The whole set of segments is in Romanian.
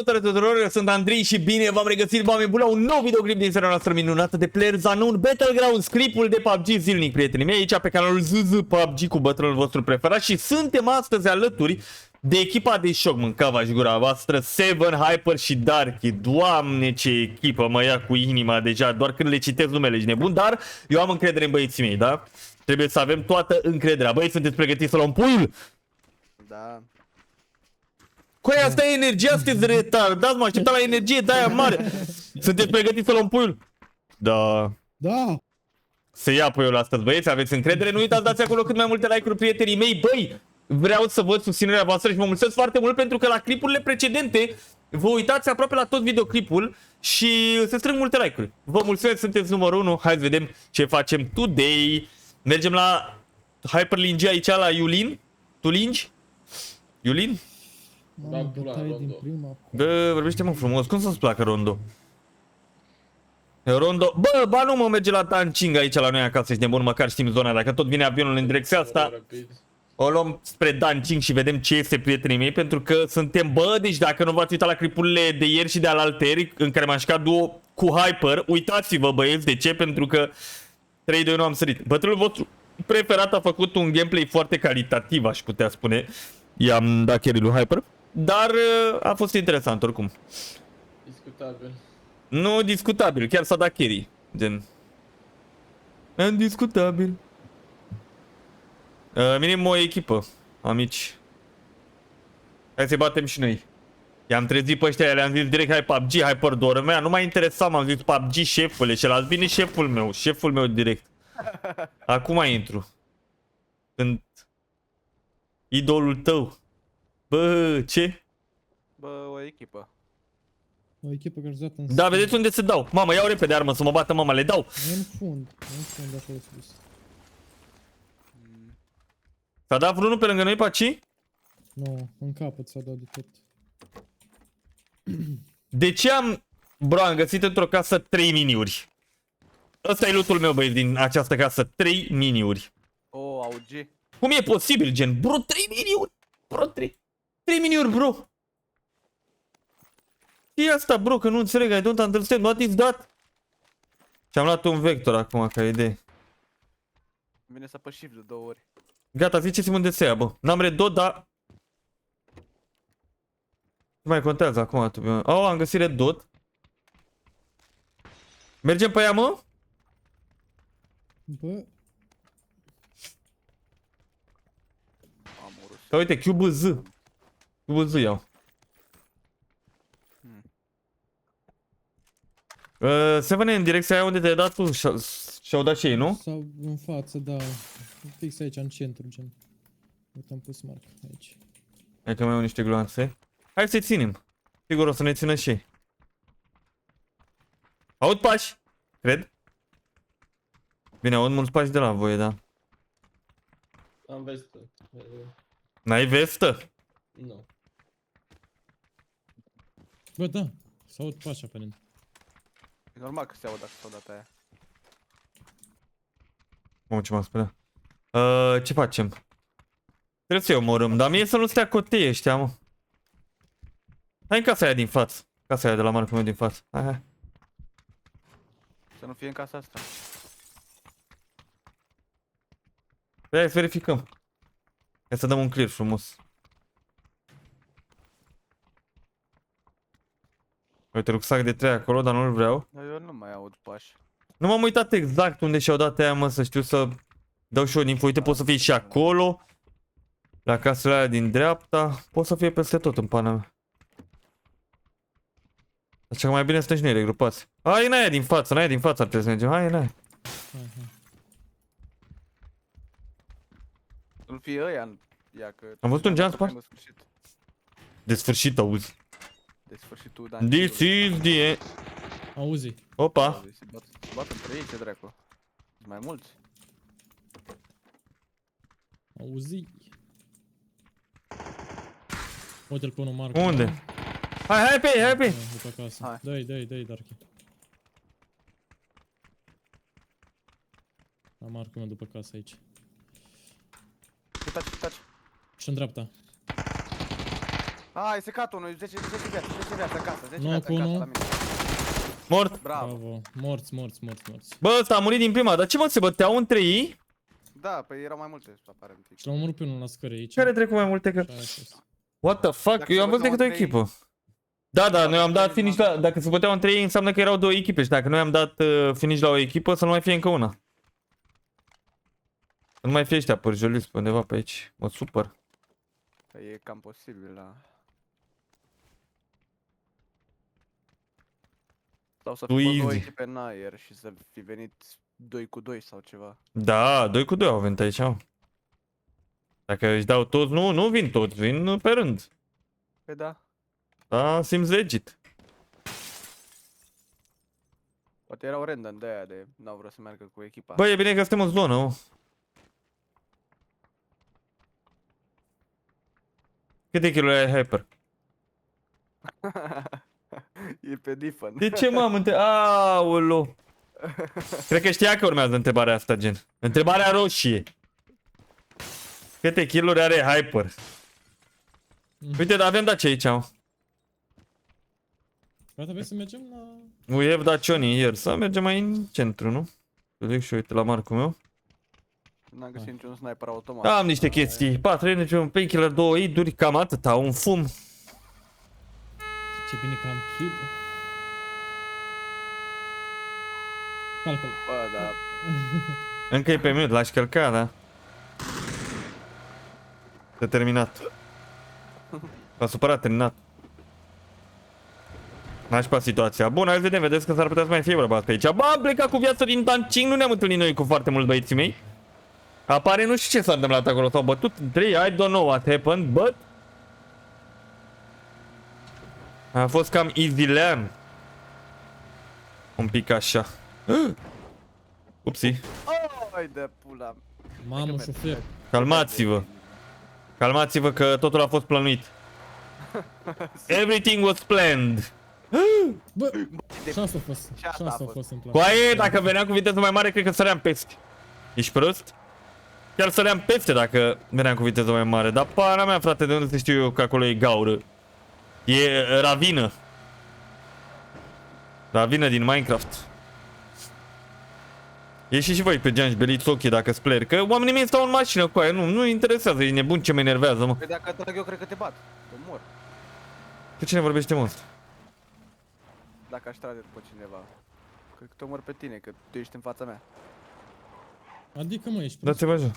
Salutare tuturor, eu sunt Andrei și bine v-am regăsit, oameni buni, la un nou videoclip din seria noastră minunată de PlayerUnknown's Battlegrounds, clipul de PUBG zilnic, prietenii mei, aici pe canalul ZZ PUBG cu bătrânul vostru preferat și suntem astăzi alături de echipa de șoc, mâncava-și gura voastră, Seven, Hyper și Darky. Doamne, ce echipă, mă ia cu inima deja, doar când le citesc numele, ești nebun, dar eu am încredere în băieții mei, da? Trebuie să avem toată încrederea. Băi, sunteți pregătiți să luăm puiul? Da. Coi, asta e energia, sunteți retardați, mă așteptam la energie de aia mare. Sunteți pregătiți să luăm puiul? Da. Da. Se ia puiul astăzi, băieți, aveți încredere? Nu uitați, dați acolo cât mai multe like-uri, prietenii mei. Băi, vreau să văd susținerea voastră și vă mulțumesc foarte mult pentru că la clipurile precedente vă uitați aproape la tot videoclipul și se strâng multe like-uri. Vă mulțumesc, sunteți numărul 1. Hai să vedem ce facem today. Mergem la Hyperlinge aici, la Iulin. Tu lingi? Iulin? Mamă, bătaie din prima. Bă, vorbește-mă frumos, cum să-ți placă Rondo? Rondo, bă, ba nu mă merge la Dancing aici la noi acasă, ești nebun, măcar știm zona, dacă tot vine avionul în direcția asta, o luăm spre Dancing și vedem ce este, prietenii mei, pentru că suntem, bă, deci dacă nu v-ați uitat la clipurile de ieri și de alalteri, în care m-am jucat duo cu Hyper, uitați-vă, băieți, de ce? Pentru că 3-2 nu am sărit. Bătrânul vostru preferat a făcut un gameplay foarte calitativ, aș putea spune, i-am dat carry lui Hyper. Dar a fost interesant oricum. Discutabil. Nu discutabil, chiar s-a dat carry. Gen. Indiscutabil. Minim o echipă, amici. Hai să-i batem și noi. I-am trezit pe ăștia, le-am zis direct, hai PUBG, Hyper dormea. Nu m-a interesat, m-am zis PUBG șefule. Și l-a bine șeful meu direct. Acum intru. Sunt idolul tău. Bă, ce? Bă, o echipă. O echipă care joacă în Da, vedeți unde se dau. Mamă, iau repede armă să mă bată mama, le dau. în fund acolo sus. S-a dat vreunul pe lângă noi, Paci? Nu, în capăt s-a dat de tot. De ce am... Bro, am găsit într-o casă 3 miniuri. Ăsta e lootul meu, băi, din această casă. 3 miniuri. O, AUG. Cum e posibil, gen? Bro, 3 miniuri! Bro, 3 miniuri, bro! E asta, bro, că nu înțeleg, I don't understand, what is that? Și-am luat un vector acum, ca idee. Vine să apăs shift de 2 ori. Gata, ziceți-mi unde se ia, bă. N-am redot, dar... Nu mai contează acum. Oh, am găsit redot. Mergem pe ea, mă? Bă, Am urât. Că uite, QBZ. QBZ iau. Seven în direcția aia unde te-ai dat tu și-au dat și ei, nu? sau în față, da. Fix aici, în centru, gen. Uite, am pus marc aici. Hai că mai au niște gloanțe. Hai să-i ținem. Sigur o să ne țină și ei. Aud pași, cred. Bine, aud mulți pași de la voi, da. Am vestă. N-ai vestă? Nu. Bă, da. S-aud pași aparent. E normal că se aud dacă s-au dat aia. Mamă, ce m-am speriat. Ce facem? Trebuie să-i omorâm, dar mie să nu stea cotei ăștia, mă. Hai în casa aia din față. Casa aia de la marcul meu din față. Hai. Să nu fie în casa asta. Păi hai să verificăm. Hai să dăm un clear frumos. Uite, rucsac de 3 acolo, dar nu-l vreau. Dar eu nu mai aud pași. Nu m-am uitat exact unde și-au dat aia, mă, să știu să dau și eu din info. Uite, pot să fie și acolo. La casele aia din dreapta. Pot să fie peste tot în pana mea. Așa că mai bine stăm și noi regrupați. Hai în aia din față, în aia din față ar trebui să mergem. Hai în aia. Hai. Să nu fie ăia în... Ia că... Am văzut un geam spart? De sfârșit. De sfârșit, auzi. De sfârșitul This is the end. Auzi. Opa. Se bat între ei, ce dracu. Sunt mai mulți. Auzi. Uite-l pe unul marc. Unde? Hai pe ei, hai pe ei. După acasă. Hai. Dai, Darky. La marcul meu după casă aici. Uitați. Și în dreapta. Hai, secatul unul, 10 viață acasă, 10 Nu, viață cu acasă unul. la mine. Mort. Bravo. Bravo. Morți. Bă, ăsta a murit din prima, dar ce mă, se băteau între ei? Da, păi erau mai multe, aparent. Și l-am omorât pe unul la scări aici. Care trec cu mai multe că... Și aia a fost. What the fuck? Dacă Eu se am văzut decât o băteau între echipă. Da, noi am dat finish la... Dacă se băteau între ei, înseamnă că erau două echipe și dacă noi am dat finish la o echipă, să nu mai fie încă una. Să nu mai fie ăștia părjoliți pe undeva pe aici. Mă supăr. Că e cam posibil la... Sau să Too fi fost două easy. echipe în aer și să fi venit 2 cu 2 sau ceva. Da, 2 cu 2 au venit aici, au. Dacă își dau toți, nu vin toți, vin pe rând. Păi da, Da, simți legit. poate erau random de aia de n-au vrut să meargă cu echipa. Bă, e bine că suntem în zonă, oh. Câte kill-uri ai Hyper? E pe different. De ce m-am Aolo. Cred că știa că urmează întrebarea asta, gen. Întrebarea roșie. Câte kill-uri are Hyper? Uite, dar avem Dacia aici, au. Gata, vrei să mergem la... We have Dacioni here. Să mergem mai în centru, nu? Să duc și uite la marcul meu. N-am găsit niciun sniper automat. Am niște chestii. 4 energy, un painkiller, 2 iduri, cam atâta, un fum. Ce bine că am kill. Calcul. Bă, da. Încă e pe mute, l-aș călca, da? S-a terminat. S-a supărat, terminat. Nașpa situația. Bun, hai să vedem, vedeți că s-ar putea să mai fie bărbat pe aici. Bă, am plecat cu viață din Dancing, nu ne-am întâlnit noi cu foarte mulți băieții mei. Apare, nu știu ce s-a întâmplat acolo, s-au bătut între ei, I don't know what happened, but... A fost cam easy land. Un pic așa. Upsi. Oi de pula. Mamă, șofer. Calmați-vă. Calmați-vă că totul a fost plănuit. Everything was planned. Bă, și asta a fost. Și asta Și a asta a fost. fost în plan. Coaie, dacă veneam cu viteză mai mare, cred că săream peste. Ești prost? Chiar săream peste dacă veneam cu viteză mai mare. Dar pana mea, frate, de unde să știu eu că acolo e gaură? E ravină. Ravină din Minecraft. Ieși și voi pe geanci, beliți ochii dacă spler. Că oamenii mei stau în mașină cu aia. Nu interesează, e nebun ce mă enervează, mă. Păi dacă trag eu, cred că te bat. Te mor. Cu cine vorbește, mă? Dacă aș trage după cineva. Cred că te omor pe tine, că tu ești în fața mea. Adică mă, ești prost. Dați-vă așa.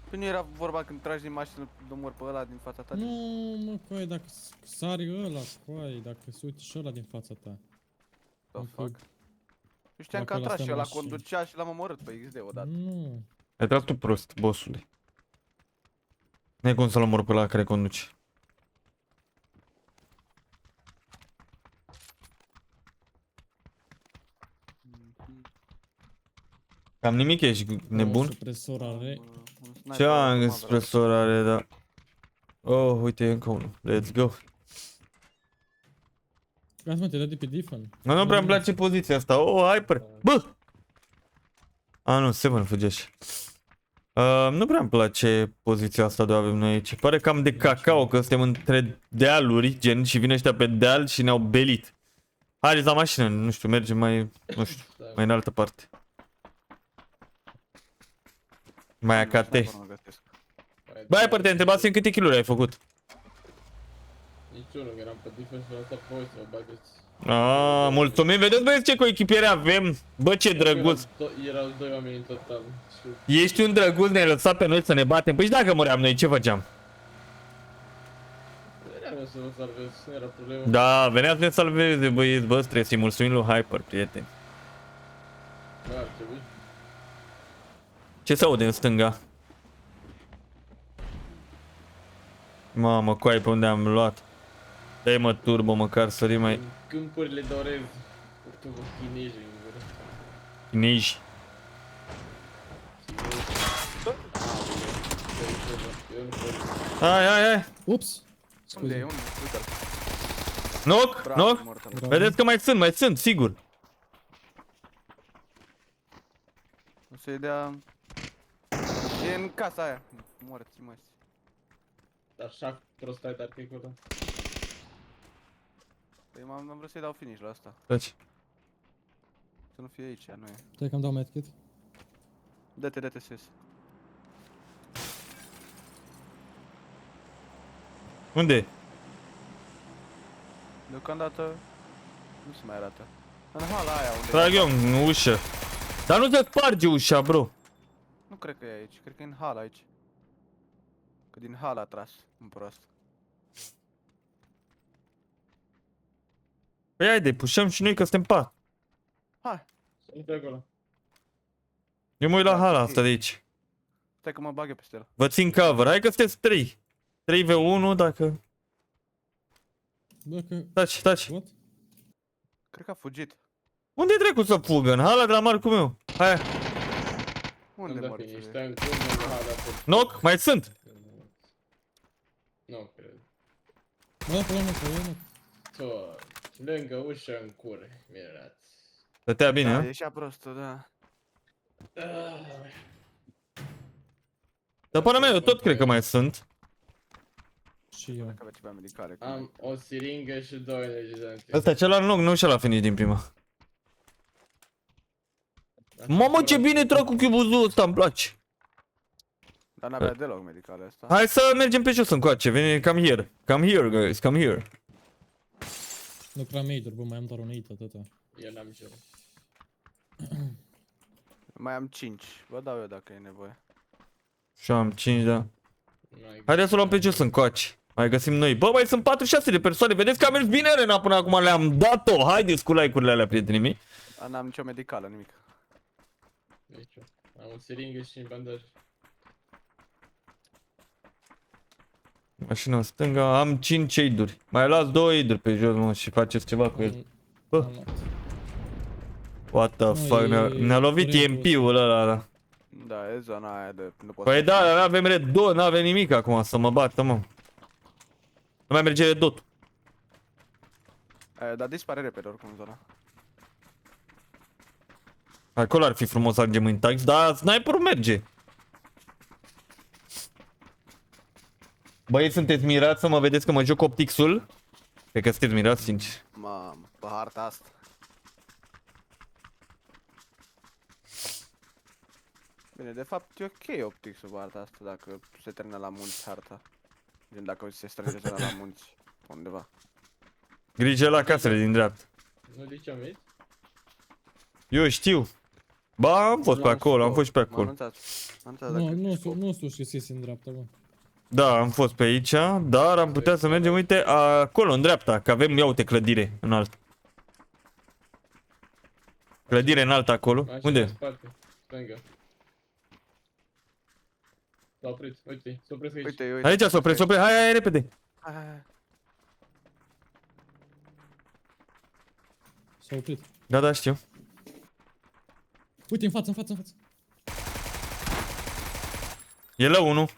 Păi nu era vorba când tragi din mașină, te omor pe ăla din fața ta? Nu, mă, coaie, dacă sari ăla, coaie, dacă se uite și ăla din fața ta. The fuck? Eu știam că Dacă a tras ăla și ăla stă în mașină. conducea și l-am omorât pe XD odată. Nu. Ai tras tu prost, bossule. N-ai cum să-l omor pe ăla care conduce. Cam nimic, ești nebun? Supresor are. Un sniper Ce automat, am vreau. expresor are, da. Oh, uite, e încă unul. Let's go. Gata, mă, te dă de pe Diffen. Nu prea îmi place poziția asta. Oh, Hyper. Bă! A, nu, Seven fugești. Nu prea îmi place poziția asta de avem noi aici. Pare cam de cacao că suntem între dealuri, gen, și vine ăștia pe deal și ne-au belit. Haideți la mașină, nu știu, mergem mai, nu știu, mai în altă parte. Mai Nu, AKT. sniper nu găsesc. Bă, Hyper, te întrebasem câte kill-uri ai făcut. Niciunul, eram pe defense și asta pe voi să vă bageți. Mulțumim, vedeți băieți ce coechipiere avem. Bă, ce drăguț. Erau doi oameni în total. Și Ești un drăguț, ne-ai lăsat pe noi să ne batem. Păi și dacă muream noi, ce făceam? veneam eu să vă salvez, nu era problemă. Da, venea să ne salveze, băieți, bă, trebuie să-i mulțumim lui Hyper, prieteni. Da, ar trebui. Ce se aude în stânga? Mamă, coai, pe unde am luat? Dai mă turbo, măcar sărim mai În câmpurile de orez. Cu chinezi în gură. chinezi. Eu nu pot. Hai. Ups. Unde e? Scuze. Unde? Uite-l. Knock, Bravo, knock. mortal. Bravo. Vedeți că mai sunt, sigur. O să-i dea... E în casa aia. Morți, mă. Așa prost ai tacticul ăla. Păi am vrut să-i dau finish la asta. Taci. Să nu fie aici, nu e. Stai că-mi dau medkit. Dă-te sus. Unde? Deocamdată nu se mai arată. În hala aia unde Trag eu în ușă. Dar nu te sparge ușa, bro. Nu cred că e aici, cred că e în hala aici. Că din hala a tras, un prost. Păi haide, pușăm și noi că suntem 4. Hai, Sunt pe acolo. Eu mă uit la Da, hala ok. asta de aici. stai că mă bag eu peste el. Vă țin cover, hai că sunteți 3. 3v1 dacă... Bă, că... Taci. What? Cred că a fugit. Unde dracu să fugă? În hala de la Marcu meu. Hai. Unde Am dat mă finish, rog? stai în turnul de hala pe... Knock? Mai sunt. Nu cred. Bă, pe Tot. Lângă ușă în cur. Minunat. Stătea bine, Da, ha? ieșea prostul, da. Dar până mea, eu tot cred că mai sunt. Și eu. Că avea ceva medicale. cum Am o siringă și 2 energizante. Ăsta celălalt knock, nu și la finish din prima. Mamă, ce bine trag cu chibuzul ăsta, îmi place. Dar n-avea deloc medicale asta. Hai să mergem pe jos încoace, veni, come here. Come here, guys, come here. Nu prea major, bă, mai am doar un 8 atâta. Eu n-am nicio. Mai am 5. Vă dau eu dacă e nevoie. Și am 5, da. N-ai- Haideți să o luăm pe jos încoace. Mai găsim noi. Bă, mai sunt 46 de persoane. Vedeți că a mers bine arena până acum. Le-am dat-o. Haideți cu like-urile alea, prietenii mei. Dar n-am nicio medicală, nimic. Nicio. Am o siringă și un bandaj. Mașina stânga. Am 5 aid-uri. Mai las 2 aid-uri pe jos, mă, și faceți ceva cu el. Bă. Am luat. What the Nu, fuck? e- Ne-a lovit curentul EMP-ul ăla. Da. Da, e zona aia de... Nu pot Păi să- da, dar n-avem red dot, n-avem nimic acum să mă bată, mă. Nu mai merge red dot. Dar dispare repede oricum în zona. Acolo ar fi frumos să ajungem în tax, dar sniperul merge. Băi, sunteți mirați să mă vedeți că mă joc optixul? Cred că sunteți mirați, sincer. Mamă, pe harta asta. Bine, de fapt e ok optixul pe harta asta dacă se termină la munți harta. Gen dacă se strânge zona la munți undeva. Grijă la casele din dreapta. Nu ziceam aici? Eu știu. Ba, am fost pe acolo, am fost și pe M-am acolo. anunțat. M-am anunțat Nu, dacă nu știu ce se în dreapta, bă. Da, am fost pe aici, dar am putea să mergem, uite, acolo, în dreapta, că avem, ia uite, clădire înaltă. Clădire înaltă acolo. Așa, în Unde? spate. Stânga. S-a oprit, uite, s-a oprit aici. Uite, uite. Aici s-o opresc, hai, repede. Hai. S-a oprit. Da, știu. Uite, în față. E la unul.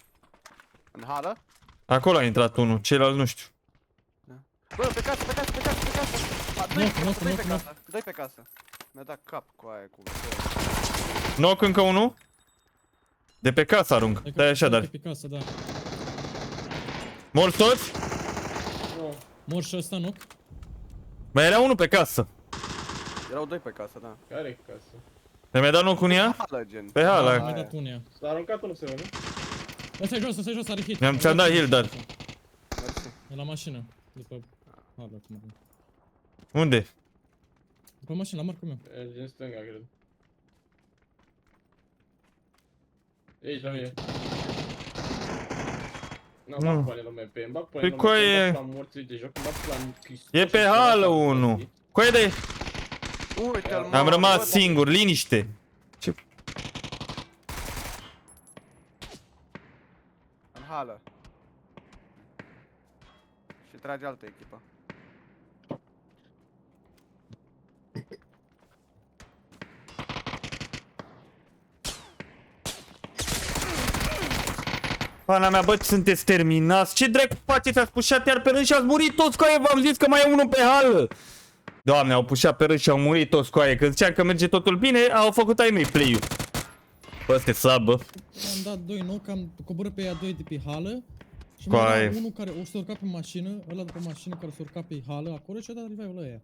În hală? Acolo a intrat unul, ceilalți nu știu. Bă, pe casă. Doi pe casă. Mi-a dat cap cu aia cu... Knock încă unul. De pe casă arunc. Stai așa, dar. Pe casă, da. Morți toți? Nu, Mor și ăsta, nu? Mai era unul pe casă. Erau doi pe casă, da. care e casă? Te mai dat knock în ea? Hală, gen. Pe hala. Am mai dat unea. S-a aruncat unul se vede? Ăsta e jos, are hit. Ți-am dat heal, dar. Mersi. E la mașină. După... Hala, cum avem. Unde? După mașină, la marcul meu. E din stânga, cred. Aici, la mine. Nu, Nu. bag până lume pe îmi bag până Păi lume coaie- pe îmi bag la morți de joc, îmi bag la Hristos E pe și hală la unul. morții. Coaie de... Uite-l, Am rămas singur, liniște. Ce... În hală. Și trage altă echipă. Pana mea, bă, sunteți terminați? Ce dracu faceți? Ați pușat iar pe rând și ați murit toți, coaie, v-am zis că mai e unul pe hală. Doamne, au pușat pe rând și au murit toți, coaie, că ziceam că merge totul bine, au făcut ai mei play-ul. Bă, sunteți slab, bă. Am dat 2 knock, am coborât pe ea 2 de pe hală Și mai Coai. era unul care o să urca pe mașină, ăla după mașină care s-a urcat pe hală acolo și a dat revive-ul ăia.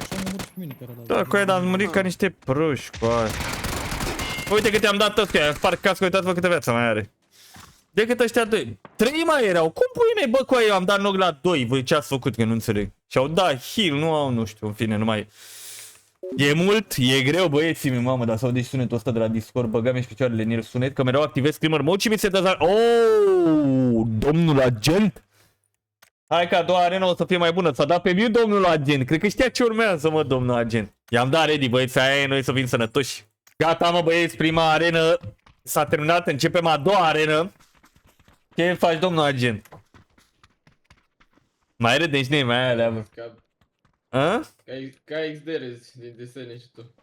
Și am omorât și pe mine care a dat. Da, coaie, dar am murit ca niște proști, coaie. Uite că te-am dat toți, că sparg cască, uitați-vă câte viață mai are. Decât ăștia doi. 3 mai erau. Cum pui mei, bă, coaie, eu am dat nog la 2. Voi ce ați făcut, că nu înțeleg. Și au dat heal, nu au, nu știu, în fine, nu mai... E mult, e greu, băieții mei, mamă, dar s-au sunetul ăsta de la Discord, băgam și picioarele în el sunet, că mereu activez screamer mode și mi se dă... Oh, domnul agent? Hai că a doua arena o să fie mai bună, s-a dat pe mute domnul agent, cred că știa ce urmează, mă, domnul agent. I-am dat ready, băieți, aia e, noi să fim sănătoși. Gata, mă, băieți, prima arenă s-a terminat, începem a doua arenă. Ce faci, domnul agent? Mai râde nici nimeni, mai alea, bă. A? Ca XD rezi din desene și tu.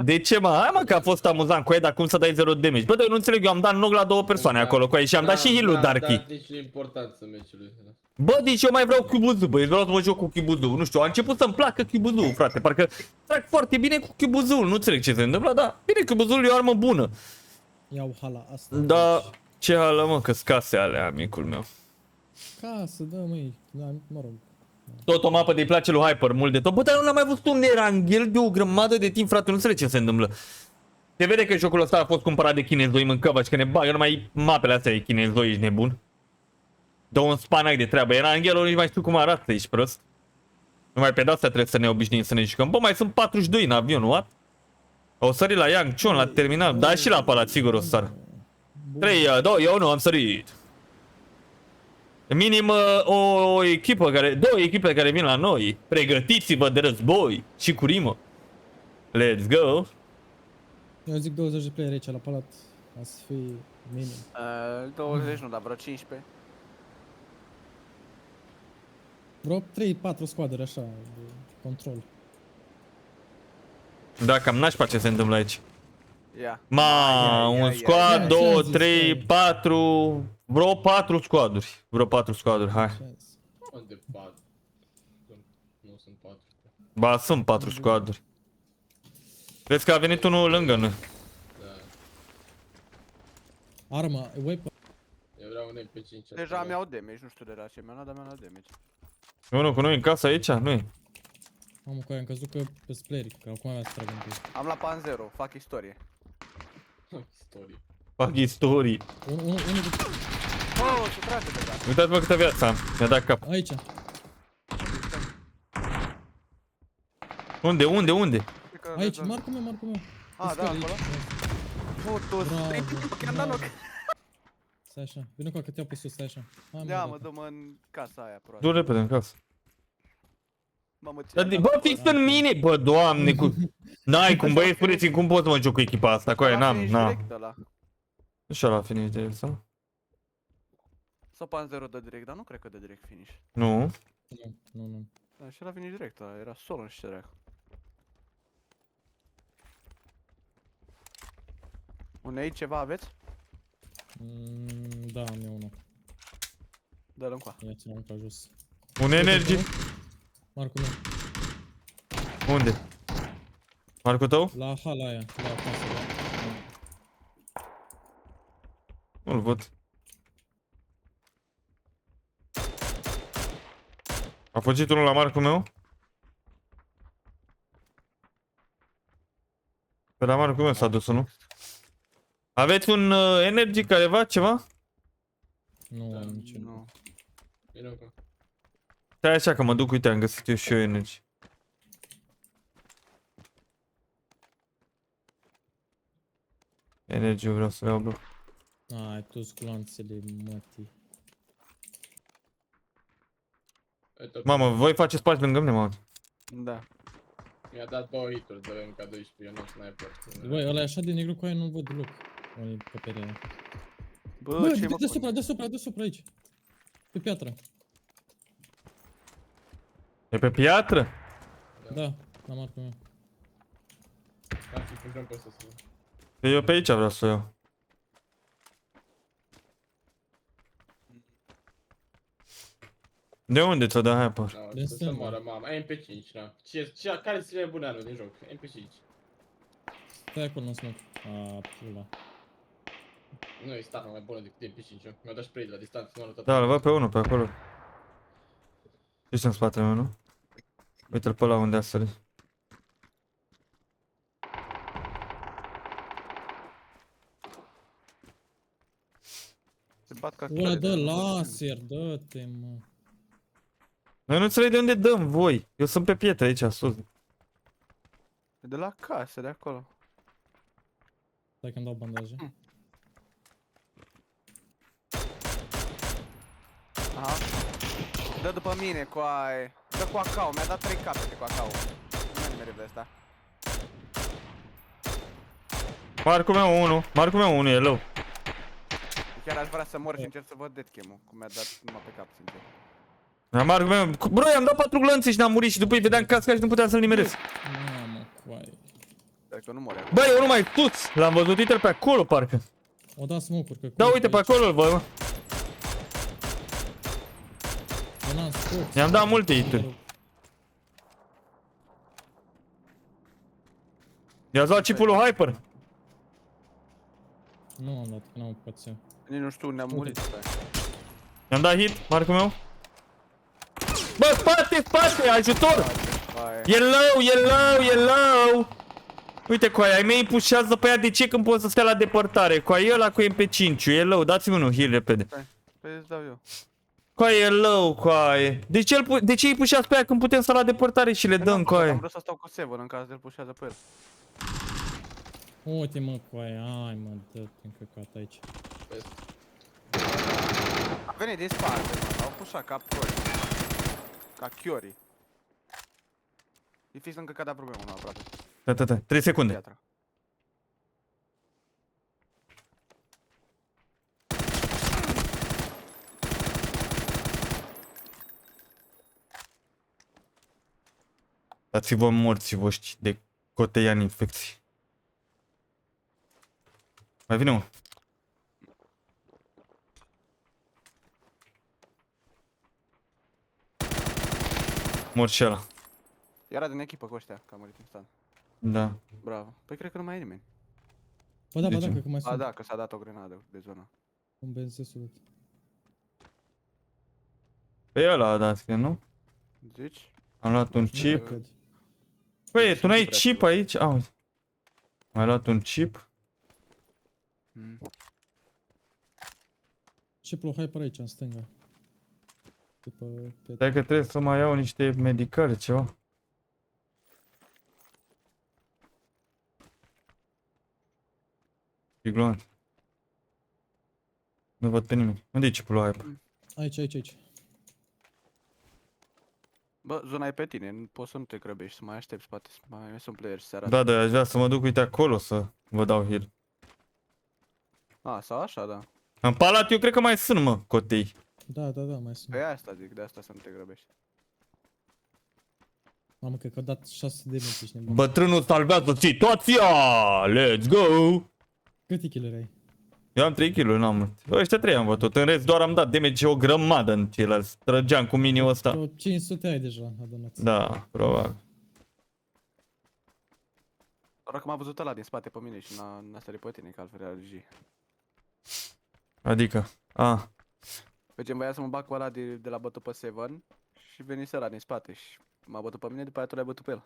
De ce, mă? Hai, mă, că a fost amuzant cu ei, dar cum să dai 0 damage? Bă, dar eu nu înțeleg, eu am dat nog la 2 persoane acolo cu ei și am dat și heal-ul Darky. Da, nici nu e importanță meciului. Bă, deci eu mai vreau Cubuzu, băi, vreau să mă joc cu Cubuzu. Nu știu, a început să-mi placă Cubuzu, frate. Parcă trag foarte bine cu Cubuzu, nu înțeleg ce se întâmplă, dar bine, Cubuzu e o armă bună. Iau hala asta. Da, ce hală, mă, că scase alea, amicul meu. Casă, da, măi. Da, mă rog. Tot o mapă de-i place lui Hyper, mult de tot. Bă, dar eu n-am mai văzut un Erangel de o grămadă de timp, frate, nu înțeleg ce se întâmplă. Se vede că jocul ăsta a fost cumpărat de chinezoi, mâncăva și că ne bagă numai mapele astea de chinezoi, ești nebun. Dă un spanac de treabă, Eranghelul nici mai știu cum arată, ești prost. Numai pe de-astea trebuie să ne obișnuim să ne jucăm. Bă, mai sunt 42 în avion, what? O sări la Yangchon, la terminal, da, și la Palat, sigur o să sară. 3, 2, 1, am sărit. Minim o echipă care, 2 echipe care vin la noi. Pregătiți-vă de război și cu rimă. Let's go. Eu zic 20 de player aici la palat. A să fie minim. 20 nu, dar vreo 15. Vreo 3-4 squadere așa, de control. Da, cam nașpa ce se întâmplă aici. Ia. Ma, un squad, ia. 2, Ce 3, zici, 4, vreo 4 squaduri. Vreo 4 squaduri, hai. Unde 4? Nu sunt 4. Ba, sunt 4 squaduri. Vezi că a venit unul lângă noi. Da. Arma, weapon. Eu vreau un MP5. Deja mi-au damage, nu știu de la ce mi-au luat, dar mi-au luat damage. E unul cu noi în casă aici? Nu e. Mamă, cu aia am căzut că pe player, că acum avea să tragă întâi. Am la pan 0, fac istorie. Story. Fac istorii. Unul de... Oh, ce trage de da. Uitați-vă câtă viață am. Mi-a dat cap. Aici. Unde, unde, unde? Aici, marcul meu. Ah, da, acolo? Putus, Bravo, 3 timp, chiar n-am loc. Stai așa, vină cu că te iau pe sus, stai așa. Hai, Ia, mă, gata. dă-mă în casa aia, proastă. Du repede în casă. Mamă, ce... Dar, bă, fix în mine, bă, doamne, cu... N-ai cum, băieți, spuneți-mi cum pot să mă joc cu echipa asta, cu aia, n-am. Și ăla finish de el, sau? Sau pan 0 dă direct, dar nu cred că dă direct finish. Nu. Nu. Da, și ăla finish direct, ăla era solo și ce dracu. Unei ceva aveți? Da, am eu unul. Dă-l încoa. Ia ține-l ca jos. Un energy. Marcul meu. Unde? Marcul tău? La hala aia, la casă, la... Nu-l văd. A fugit unul la marcul meu? Pe la marcul meu s-a dus unul. Aveți un energy careva, ceva? Nu am niciun. Nu. Vino cu. Stai așa că mă duc, uite, am găsit eu și eu energy. Energy vreau să iau, bro. Ai, toți glanțele, mătii. Mamă, voi faceți pași lângă mine, mamă. Da. Mi-a dat 2 hituri de MK12, eu nu sniper. Băi, ăla e așa de negru cu aia, nu-l văd deloc. Unii pe perene. Bă, ce mă Deasupra, aici. Pe piatră. E pe piatră? Da, la marcul meu. Am fi punem pe ăsta să văd. Eu pe aici vreau să o iau. De unde ți-o dă Hyper? Da, De să stânga. moară mama. MP5, da. Care sunt cele bune anul din joc? MP5. Stai acolo, nu smoke. A, pula. Nu e stafa mai bună decât MP5. Mi-au dat spray de la distanță, nu arătat. Da, îl văd pe unul pe acolo. Ești în spatele meu, nu? Uite-l pe ăla unde a sărit. Se bat ca Ăla chiar dă de- laser, dă-te, mă. Noi nu înțeleg de unde dăm voi. Eu sunt pe pietre aici, sus. De la casă, de acolo. Stai că-mi dau bandaje. Aha. Dă după mine, coaie. Dă cu acau, mi-a dat 3 capete cu acau. Nu mai nimeri de asta. Marcul meu 1. Marcul meu 1 e low. Chiar aș vrea să mor și încerc să văd deathcam-ul, cum mi-a dat numai pe cap, sincer. La Marcul meu. Bro, i-am dat 4 glonțe și n-am murit și după îi vedeam casca și nu puteam să-l nimeresc. Mamă, coaie. Sper că nu mor acum. Bă, eu nu mai sus. L-am văzut, uite-l pe acolo, parcă. O da smoke-uri, că Da, cum uite, pe aici? acolo îl văd, mă. Eu n-am scop. I-am dat multe hit-uri. I-ați luat chipul lui Hyper. Nu am dat, că n-am apucat să iau. Nici nu știu, ne-am murit. stai. I-am dat hit, Marcul meu. Bă, spate, spate, ajutor! Coaie. E low, e low, e low! Uite, coaia, ai mei pușează pe ea, de ce când pot să stea la depărtare? Coaia, ăla cu MP5, e low, dați-mi unul heal repede. Păi îți dau eu. Coaie, e low, coaie. De ce îi pușeați pe ea când putem să la depărtare și le dăm, Am coaie? vrut să stau cu Seven în caz de-l pușează pe el. Uite, mă, coaie, ai, mă, dă-te încăcat aici. A venit din spate, mă, au pușat ca proști. Ca chiori. E fix încă cad aproape unul aproape. Da, 3 secunde. Piatra. Dați-vă morții voștri de coteiani infecții. Mai vine unul. Mort și ăla. Era din echipă cu ăștia, că a murit instant. Da. Bravo. Păi cred că nu mai e nimeni. Bă, da, De bă, ce? da, cred că mai A, sunt. da, că s-a dat o grenadă de zonă. Un benzesul dat. Pe ăla a dat, cred, nu? Zici? Am luat un Nu chip. cred. Băi, tu n-ai prea chip aici? A, uite. Mai luat un chip. Mm. Ce plouă hyper aici, în stânga. După pe... Stai că trebuie să mai iau niște medicale, ceva. Igluant. Nu văd pe nimeni. Unde e chipul lui Hyper? Aici, aici, aici. Bă, zona e pe tine, nu poți să nu te grăbești, să mai aștepți, poate mai sunt playeri seara. Da, da, aș vrea să mă duc, uite acolo să vă dau heal. A, sau așa, da. În palat eu cred că mai sunt, mă, cotei. Da, da, da, mai sunt. Pe asta zic, de asta să nu te grăbești. Mamă, cred că a dat 6 de metri și nebun. Bătrânul salvează situația! Let's go! Câte kill ai? Eu am 3 kg, n-am mult. Ăștia 3 am bătut, în rest doar am dat damage o grămadă în ceilalți. Trăgeam cu mini-ul ăsta. Vreo 500 ai deja adunat. Da, probabil. Doar că m-a văzut ăla din spate pe mine și n-a sărit pe tine, că altfel era RG. Adică, a, Pe ce voia să mă bag cu ăla de la bătut pe Seven și venise ăla din spate și m-a bătut pe mine, după aia tu l-ai bătut pe el.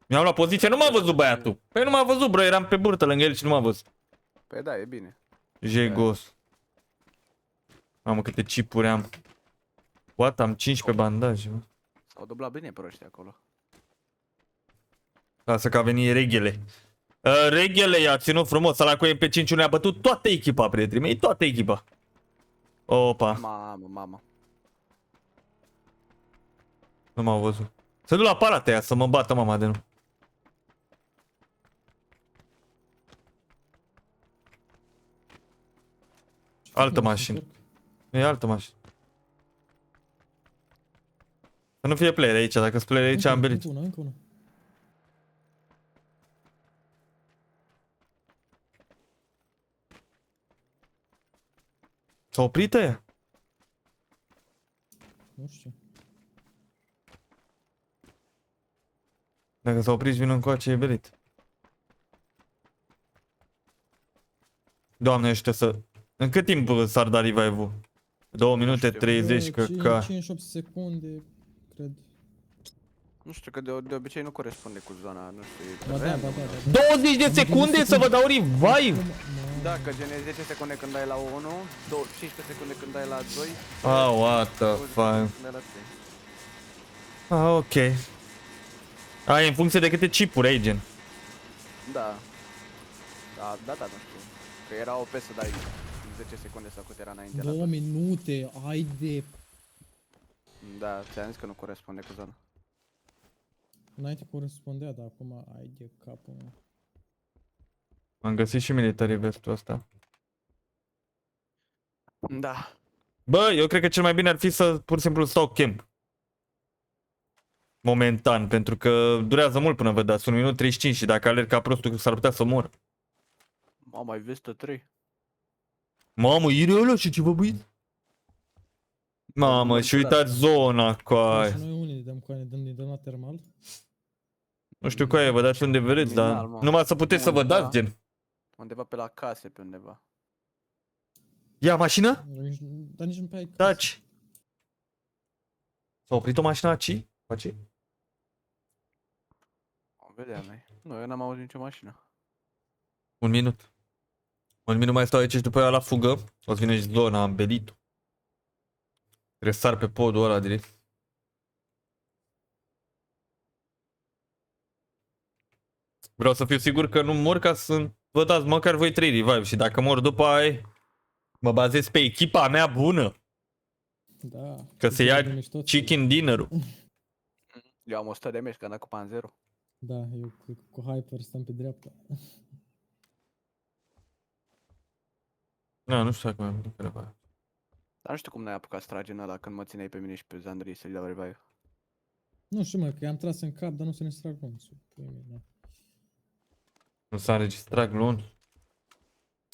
Mi-am luat poziție, nu m-a văzut băiatul. Păi nu m-a văzut, bro, eram pe burtă lângă el și nu m-a văzut. Păi da, e bine. Jegos. Mamă, câte chipuri am. What? Am 15 bandaje, mă. S-au dublat bine pe ăștia acolo. Lasă că a venit reghele. Reghele i-a ținut frumos, ăla cu MP5 ne-a bătut toată echipa, prietenii mei, toată echipa. Opa, Mamă. nu m-au văzut. Se duc la palate aia să mă bată mama de nu. Altă mașină. E altă mașină. Să nu fie player aici, dacă sunt player aici am berit. Încă una, încă una. S-a oprit aia? Nu știu. Dacă s-a oprit și vine încoace, e berit. Doamne, ăștia să... În cât timp s-ar da revive-ul? 2 minute știu. 30, că ca... 58 secunde, cred. Nu știu, că de obicei nu corespunde cu zona, nu știu. Ba e da, random. ba da, ba da. 20 de secunde să vă dau revive? Da, că gen e 10 secunde când dai la 1, 15 secunde când dai la 2, Ah, what the 20 fuck. când dai la 3. Ah, ok. Ai în funcție de câte chipuri ai, gen. Da. Da, nu știu. Că era OP să dai 10 secunde sau cât era înainte la 2 minute, ai de... Da, ți-am zis că nu corespunde cu zona. Înainte corespundea, dar acum ai de capul meu. Am găsit și military vestul ăsta. Da. Bă, eu cred că cel mai bine ar fi să pur și simplu stau camp. Momentan, pentru că durează mult până vă dați 1 minut 35 și dacă alerg ca prostul s-ar putea să mor. Mamă, ai vestă 3. Mamă, e ăla și ce vă băiți? Mamă, și uitați zona cu aia. Și noi unii ne dăm cu aia, ne dăm la termal. Nu știu cu aia, vă dați unde vreți, dar Criminal, mă. numai să puteți să vă Undeva. dați, gen. Undeva pe la case, pe undeva. Ia mașină? Dar nici nu pe ai casă. Taci. S-a oprit o mașină aici? Face? O vedea noi. Nu, eu n-am auzit nicio mașină. 1 minut. 1 minut mai stau aici și după aia la fugă. O să vină și zona, am belit. Trebuie să sar pe podul ăla direct. Vreau să fiu sigur că nu mor ca să vă dați măcar voi 3 revive și dacă mor după aia mă bazez pe echipa mea bună. Da. Că se ia de mișto, chicken dinner-ul. Eu am 100 de meci, că am dat cu Panzero. Da, eu cu Hyper stăm pe dreapta. Da, nu știu dacă mai am revive. Dar nu știu cum n-ai apucat să tragi în ăla când mă țineai pe mine și pe Zandri să-i dau revive. Nu știu, mă, că i-am tras în cap, dar nu se ne strag lunțul. Nu s-a înregistrat glon.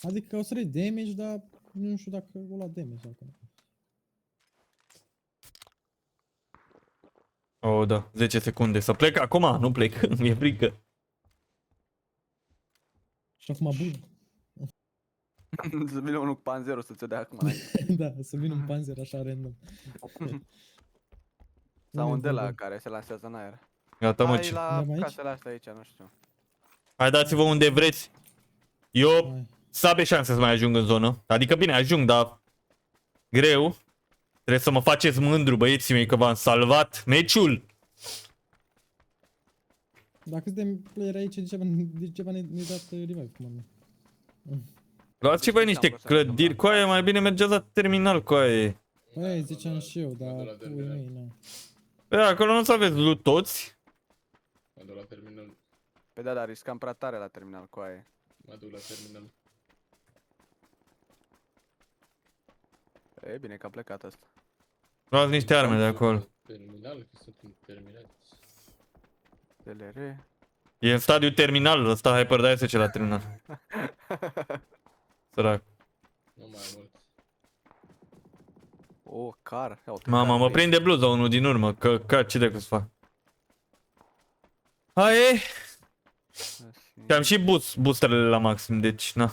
Adică o să iei damage, dar nu știu dacă o lua damage sau cum. Oh, da, 10 secunde. Să plec acum? Nu plec, mi-e frică. Și acum bun. Să vină unul cu Panzero să ți-o dea acum înainte. Da, să vină un panzer așa random. Sau un Unde de la bun? care se lansează în aer. Gata, mă, Hai ce... la Mergem aici? casele astea aici, nu știu. Hai, dați-vă unde vreți. Eu Hai. să șanse să mai ajung în zonă. Adică bine, ajung, dar greu. Trebuie să mă faceți mândru, băieții mei, că v-am salvat meciul. Dacă suntem player aici, degeaba ne-ai dat revive, cum ar fi. Luați și voi niște clădiri cu aia, mai bine mergeți la terminal cu aia. Păi, ziceam și eu, dar Mă duc la pui terminal. mei, na. Păi acolo nu o să aveți loot toți. Mă duc la terminal. Păi da, dar riscam prea tare la terminal cu aia. Mă duc la terminal. E bine că a plecat asta. Luați niște arme de acolo. Terminal, că suntem terminați. DLR. E în stadiu terminal, ăsta Hyper, de-aia se ce la terminal. Sărac. Nu mai mult. O, car. Ia uite, Mama, car mă aici. prinde bluza unul din urmă, că ce de să fac. Hai, e. Și am și boosterele la maxim, deci, na.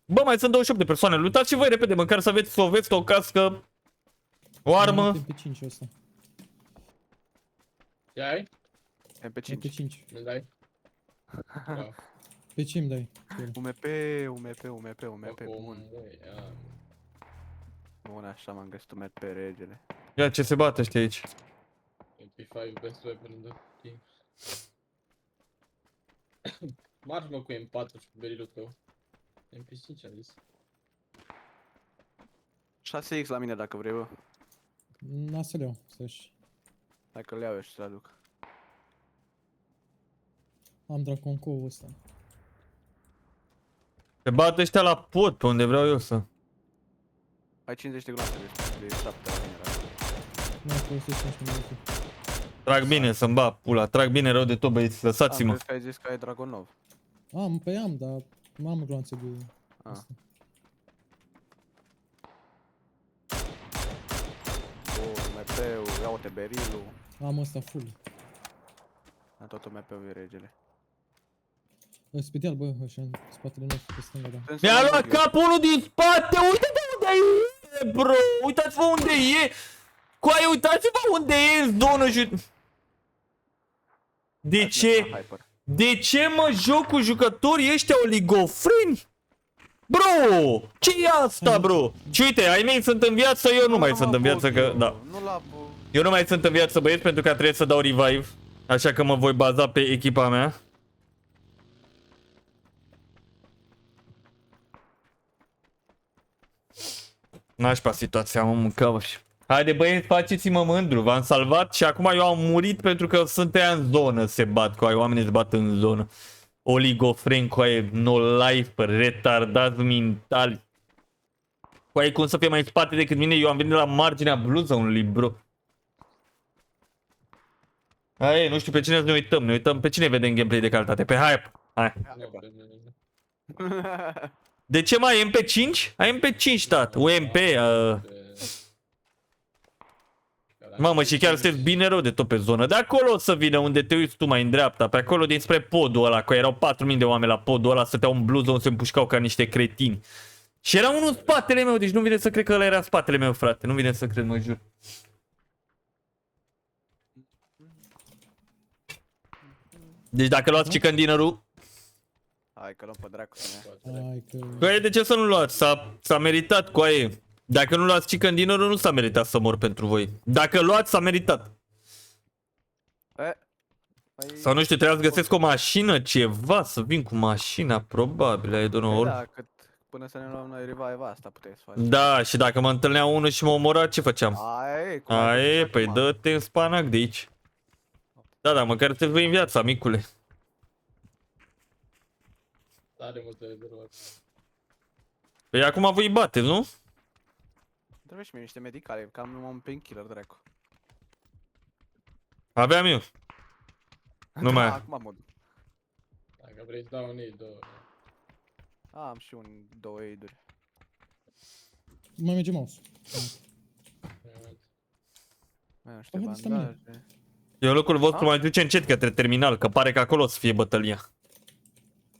Bă, mai sunt 28 de persoane, lutați și voi repede, măcar să aveți o vestă, o cască, o armă. MP5 ăsta. Ce ai? MP5. MP5. Mi dai? Da. Pe ce îmi dai? UMP, bun. Bun, așa m-am găsit UMP, regele. Ia ce se bate ăștia aici. MP5 best weapon in the game. Marș mă cu M4 și cu berilul tău. MP5 am zis. 6x la mine dacă vrei, bă. N-a să le iau, să-și. Dacă le iau eu și să le aduc. Am Draconco-ul ăsta. Se bate ăștia la pod, pe unde vreau eu să. Ai 50 de grame de 7 la mine. Nu am folosit 5 minute. Trag bine să-mi bat pula, trag bine rău de tot, băieți, Am lăsați-mă. crezut că ai zis că ai Dragonov. Am, păi am, dar nu am gloanțe de Ah. asta. UMP-ul, ia uite berilul. Am ăsta full. Tot UMP-ul e regele. Spital, bă, așa, în spate. spatele nostru, pe stânga, da. Sunt Mi-a să luat mă duc capul unul din spate, uite-te unde e, bro! Uitați-vă unde e! Coaie, uitați-vă unde e în zonă și... De eu. ce? Hyper. De ce mă joc cu jucătorii ăștia oligofreni? Bro! Ce e asta, bro? Și uite, ai mei sunt în viață, eu nu mai mă sunt în viață, pot că... eu, Da. Nu la bu... Eu nu mai sunt în viață, băieți, pentru că trebuie să dau revive. Așa că mă voi baza pe echipa mea. Nașpa situația, mă mâncăuși. Haide băieți, faceți-mă mândru, v-am salvat și acum eu am murit pentru că sunt ăia în zonă, se bat cu aia, oamenii se bat în zonă. Oligofreni cu aia, no-lifer, retardați mentali. Cu aia cum să fie mai în spate decât mine, eu am venit la marginea bluză-ului, bro. Hai, nu știu pe cine să ne uităm pe cine vedem gameplay de calitate, pe Hype. Hai. Nu, pe mine nu. De ce mai ai MP5? Ai MP5, tat, UMP, Mamă, și chiar sunteți bine rău de tot pe zonă. De acolo o să vină unde te uiți tu mai în dreapta, pe acolo dinspre podul ăla, că erau 4000 de oameni la podul ăla, stăteau în bluză unde se împușcau ca niște cretini. Și era unul în spatele meu, deci nu vine să cred că ăla era spatele meu, frate, nu vine să cred, mă jur. Deci dacă luați chicken dinner-ul, Hai că luăm pe dracu să ne... Hai că... coaie, de ce să nu luați? S-a meritat, coaie. Dacă nu luați chicken dinner-ul, nu s-a meritat să mor pentru voi. Dacă luați, s-a meritat. Păi... Sau nu știu, trebuia să găsesc o mașină, ceva, să vin cu mașina, probabil, I don't know. Da, cât până să ne luăm noi revive asta puteai să faci. Da, și dacă mă întâlnea unul și mă omora, ce făceam? Aia e, Aie, păi dă-te în spanac de aici. Da, da, măcar te vei în viața, micule. Tare multe rezervări. Păi acum voi bate, nu? Trebuie și mie niște medicale, că am un painkiller, dracu. Aveam eu. Nu mai. Da, acum mă duc. Dacă vrei să dau un ei, două. Am și două aid-uri. Mai merge mouse. Mai am niște Avem stamina. bandaje. Eu în locul vostru mai duce încet către terminal, că pare că acolo o să fie bătălia.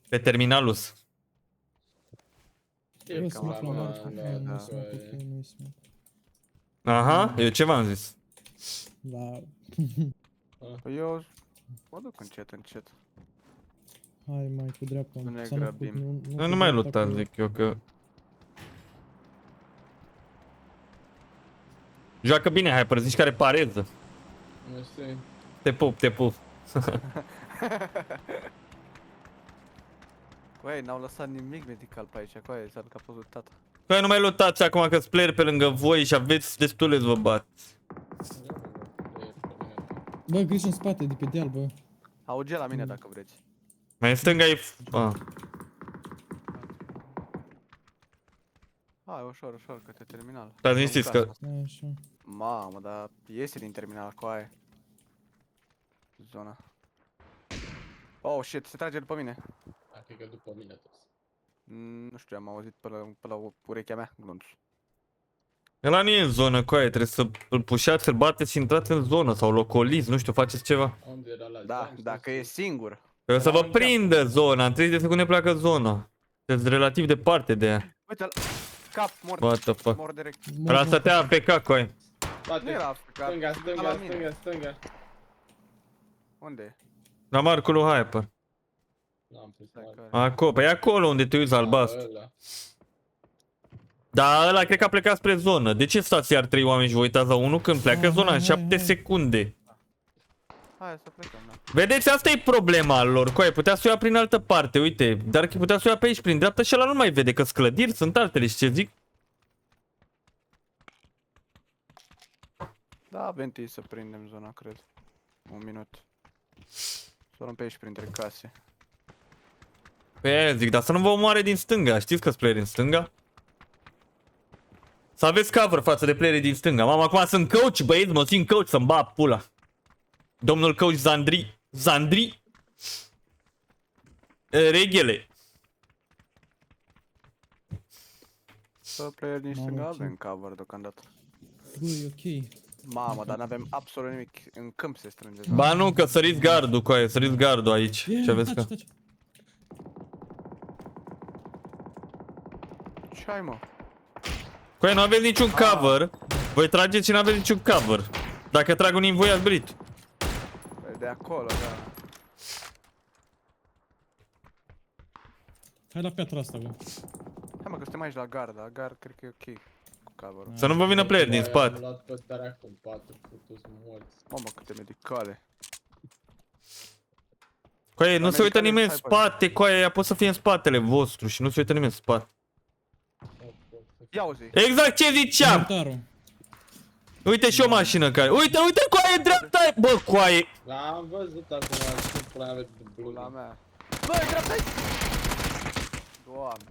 Pe terminalus. E Bă, cam smoke la la mort. da, Nu, da. nu smoke, ok, nu-i smoke. Aha, eu ce v-am zis? Da. Păi eu mă duc încet, încet. Hai mai cu dreapta. Nu ne să grăbim. Eu nu mai luta, zic eu că... Joacă bine Hyper, zici care pareză. Nu știu. Te pup, te pup. Băi, n-au lăsat nimic medical pe aici, coaie, s-a capăzut tata. Păi nu mai lutați acum că-s player pe lângă voi și aveți destule să vă bat. Bă, griji în spate, de pe deal, bă. Au gel la mine dacă vreți. Mai în stânga e... Ah. Hai, ușor, ușor, către terminal. Te-ați liniștit că... Așa. Mamă, dar iese din terminal, coaie. Zona. Oh, shit, se trage după mine. Cred că după mine tot. Nu știu, am auzit pe la urechea mea, glonț. Ăla nu e în zonă, coaie, trebuie să îl pușați, să-l bateți și intrați în zonă sau locoliți, nu știu, faceți ceva. Unde era la Da, geam, dacă e singur. Trebuie să vă prindă zona, în 30 de secunde pleacă zona. Sunteți relativ departe de ea. Uite-l, cap, mor, What the fuck. mor direct. Ăla stătea AFK, coaie. Nu Spate, era africat, stânga, la stânga, mine. stânga, stânga. Unde e? La marcul lui Hyper. N-am pus Dacă- Acolo, păi acolo unde te uiți albastru. ăla. Da, ăla cred că a plecat spre zonă. De ce stați iar 3 oameni și vă uitați la unul când pleacă zona în 7 secunde? Hai să plecăm, da. Vedeți, asta e problema lor, coaie, putea să o ia prin altă parte, uite. Dar putea să o ia pe aici, prin dreapta și ăla nu mai vede, că sclădiri sunt altele și ce zic? Da, Venti să prindem zona, cred. Un minut. Să luăm pe aici printre case. Pe aia zic, dar să nu vă omoare din stânga, știți că-s player din stânga? Să aveți cover față de playerii din stânga. Mama, acum sunt coach, băieți, mă simt coach să-mi bat pula. Domnul coach Zandri. Zandri? Reghele. Să player din Mamă, stânga ce- avem cover deocamdată. Bă, e ok. Mamă, dar n-avem absolut nimic. În câmp se strânge. Ba nu, că săriți gardul, coaie, săriți gardul aici. Ce aveți că? Taci. Ce ai, mă? Coaie, nu aveți niciun cover. Voi trageți și nu aveți niciun cover. Dacă trag un invoi, ați berit. Păi de acolo, da. Hai la piatra asta, bă. Hai mă, că suntem aici la gard, la gard cred că e ok cu cover-ul. Să nu vă vină player din Am spate. luat pe acum 4 putus morți. Mamă, câte medicale. Coaie, nu se uită Americanii nimeni în hai pe spate, coaie, ea poate să fie în spatele vostru și nu se uită nimeni în spate. Ia uzi. Exact ce ziceam! Mortarul. Uite și o mașină care... Uite, uite, coaie, dreapta! Bă, coaie! L-am văzut acum, ce pula mea de La blue. mea. Bă, e dreapta aici! Doamne.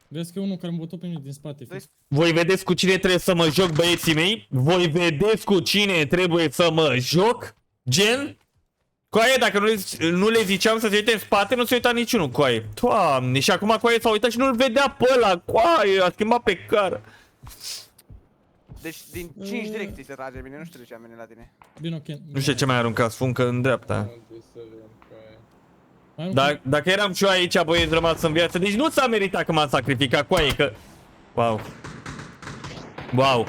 Vezi că e unul care mă bătut pe mine din spate. Dă-i Voi vedeți cu cine trebuie să mă joc, băieții mei? Voi vedeți cu cine trebuie să mă joc? Gen? Coaie, dacă nu le ziceam să se uite în spate, nu se uita niciunul, coaie. Doamne, și acum coaie s-a uitat și nu-l vedea pe ăla, coaie, a schimbat pe cară. Deci din 5 direcții se trage bine, nu știu de ce am venit la tine. Bine, ok. Nu știu ce mai aruncat, funcă în dreapta. Unde să vedem că e. Mai Dar dacă eram și eu aici, băieți, rămas în viață, deci nu s-a meritat că m-am sacrificat, coaie, că... Wow. Wow.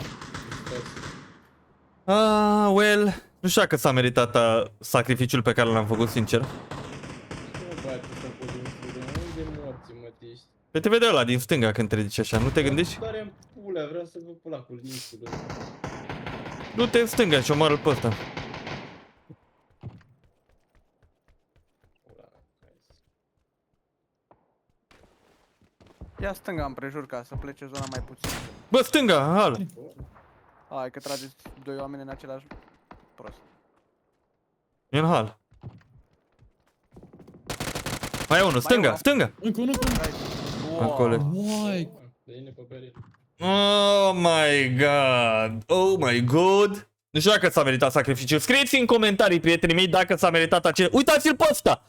Well, nu știu dacă s-a meritat sacrificiul pe care l-am făcut, sincer. Nu bate să pot din studiu, unde morții mă tiști? Pe te vede ăla din stânga când te ridici așa, nu te gândești? Doare în pulea, vreau să vă pula cu linkul. Du-te în stânga și omoară-l pe ăsta. Ia stânga împrejur ca să plece zona mai puțin. Bă, stânga, hal! Hai că trageți doi oameni în același prost. E în hal. Mai e unul, stânga, unul. stânga! Încă unul. Acolo. Uai. Vine pe perete. Oh my god! Oh my god! Nu știu dacă s-a meritat sacrificiul. Scrieți în comentarii, prietenii mei, dacă s-a meritat acel... Uitați-l pe ăsta!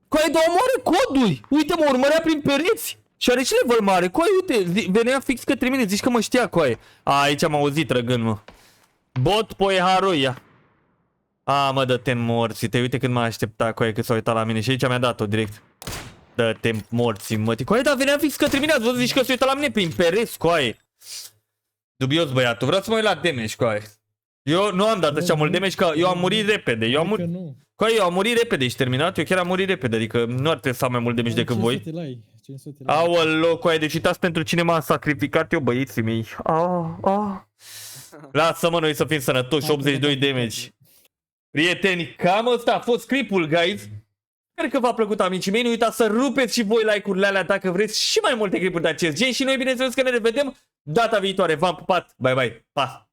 Coaie, dar omoare coduri! Uite, mă urmărea prin pereți! Și are și level mare, coaie, uite, venea fix către mine, zici că mă știa, coaie. A, aici am auzit trăgând, mă. Bot poeharuia. A, mă, dă-te morții, te uite când m-a așteptat, coaie, că s-a uitat la mine și aici mi-a dat-o direct. Dă-te morții, mă, coaie, dar venea fix către mine, ați văzut, zici că s-a uitat la mine prin pereți, coaie. Dubios, băiatul, vreau să mă uit la damage, coaie. Eu nu am dat așa mult damage, că eu am murit repede, eu am Adică murit... nu. Coaie, eu am murit repede și terminat, eu chiar am murit repede, adică nu ar trebui să am mai mult damage decât voi. 500 la ai, 500 la ai. Aoleu, coaie, deci uitați pentru cine m-am sacrificat eu, băieții mei. Lasă-mă noi să fim sănătoși, 82 damage. Prieteni, cam ăsta a fost clipul, guys. Sper că v-a plăcut, amicii mei. Nu uitați să rupeți și voi like-urile alea dacă vreți și mai multe clipuri de acest gen. Și noi, bineînțeles că ne revedem data viitoare. V-am pupat, bye bye, pa!